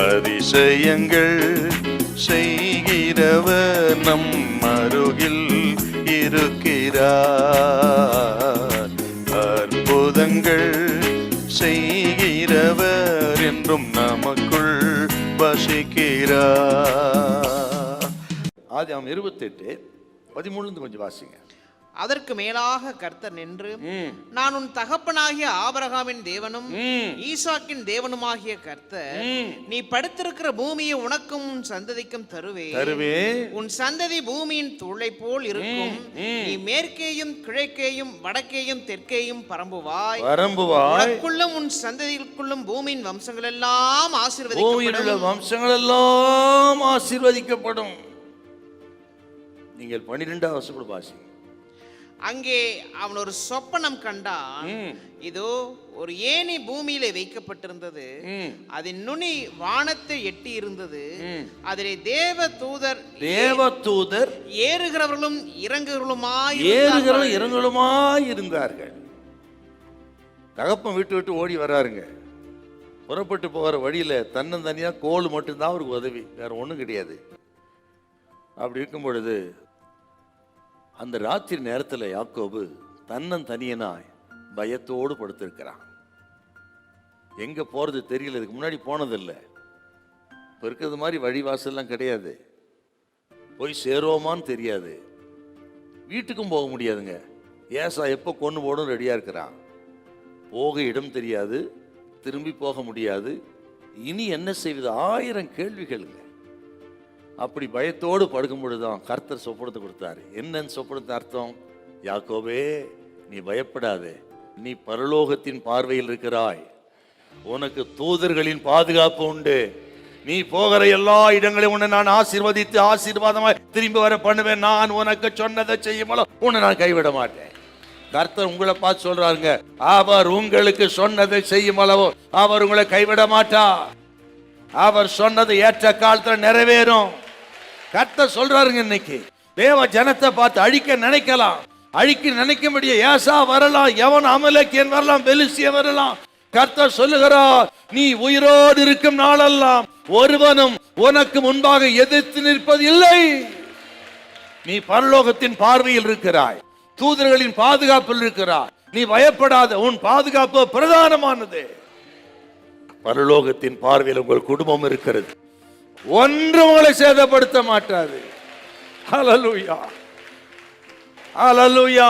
அதிசயங்கள் செய்கிறவர் நம் அருகில் இருக்கிறார். அற்புதங்கள் செய்கிறவர் என்றும் நமக்குள் வசிக்கிறார். ஆதியாகமம் 28:13 கொஞ்சம் வாசிங்க. அதற்கு மேலாக கர்த்தர் நின்று, நான் உன் தகப்பனாகிய ஆபிரகாமின் தேவனும் ஈசாக்கின் தேவனுமாகிய கர்த்தர், நீ படுத்திருக்கிற பூமியை உனக்கும் உன் சந்ததிக்கும் தருவேன். உன் சந்ததி பூமியின் தூளை போல் இருக்கும். நீ மேற்கேயும் கிழக்கேயும் வடக்கேயும் தெற்கேயும் பரம்புவாய். உனக்குள்ளும் உன் சந்ததிக்குள்ளும் பூமியின் வம்சங்கள் எல்லாம் ஆசீர்வதிக்கப்படும். நீங்கள் 12ஆம் வசனம் வாசிங்க. அங்கே அவன் ஒரு சொப்பனம் கண்டான். இதோ ஒரு ஏணி பூமியிலே வைக்கப்பட்டிருந்தது. அதன் நுனி வானத்தை எட்டி இருந்தது. அதிலே தேவதூதர் ஏறுகிறவர்களும் இறங்குகிறவர்களுமாய் இருந்தார்கள். தகப்பன் விட்டு ஓடி வராருங்க. புறப்பட்டு போகிற வழியில தன்னந்தனியா கோல் மட்டும்தான் அவருக்கு உதவி, வேற ஒண்ணும் கிடையாது. அப்படி இருக்கும் பொழுது அந்த ராத்திரி நேரத்தில் யாக்கோபு தன்னந்தனியனாய் பயத்தோடு படுத்திருக்கிறான். எங்க போறது தெரியல, இதுக்கு முன்னாடி போனதில்லை. இப்போ இருக்கிறது மாதிரி வழிவாசல்லாம் கிடையாது. போய் சேருவோமான்னு தெரியாது. வீட்டுக்கும் போக முடியாதுங்க. ஏசா எப்போ கொண்டு போடும் ரெடியா இருக்கிறான். போக இடம் தெரியாது, திரும்பி போக முடியாது. இனி என்ன செய்வது? 1000 கேள்விகளுங்க. அப்படி பயத்தோடு படுக்கும் பொழுதுதான் கர்த்தர் சொப்பனத்தை கொடுத்தாரு. என்னன்னு சொப்பனத்தின் அர்த்தம்? யாக்கோபே, நீ பயப்படாதே, நீ பரலோகத்தின் பார்வையில் இருக்கிறாய். உனக்கு தூதர்களின் பாதுகாப்பு உண்டு. நீ போகிற எல்லா இடங்களையும் உன்னை நான் ஆசீர்வதித்து ஆசீர்வாதமாய் திரும்பி வர பண்ணுவேன். நான் உனக்கு சொன்னதை செய்யும்போது உன்னை நான் கைவிட மாட்டேன். கர்த்தர் உங்களை பார்த்து சொல்றாருங்க, அவர் உங்களுக்கு சொன்னதை செய்யும் அளவு அவர் உங்களை கைவிட மாட்டார். அவர் சொன்னது ஏற்ற காலத்தில் நிறைவேறும். கர்த்தர் சொல்றாருங்க. இன்னைக்கு தேவ ஜனத்தை பார்த்து அழிக்க நினைக்கலாம், அழிக்க நினைக்க முடிய ஏசா வரலாம், எவன் அமலேக்கியன் வரலாம், பெலிஸ்தியன் வரலாம். கர்த்தர் சொல்லுகிறார், நீ உயிரோடு இருக்கும் நாளெல்லாம் ஒருவனும் உனக்கு முன்பாக எதிர்த்து நிற்பது இல்லை. நீ பரலோகத்தின் பார்வையில் இருக்கிறாய், தூதர்களின் பாதுகாப்பில் இருக்கிறாய். நீ பயப்படாத, உன் பாதுகாப்பு பிரதானமானது. பரலோகத்தின் பார்வையில் உங்கள் குடும்பம் இருக்கிறது. ஒன்று உங்களை சேதப்படுத்த மாட்டாது. ஹல்லேலூயா, ஹல்லேலூயா.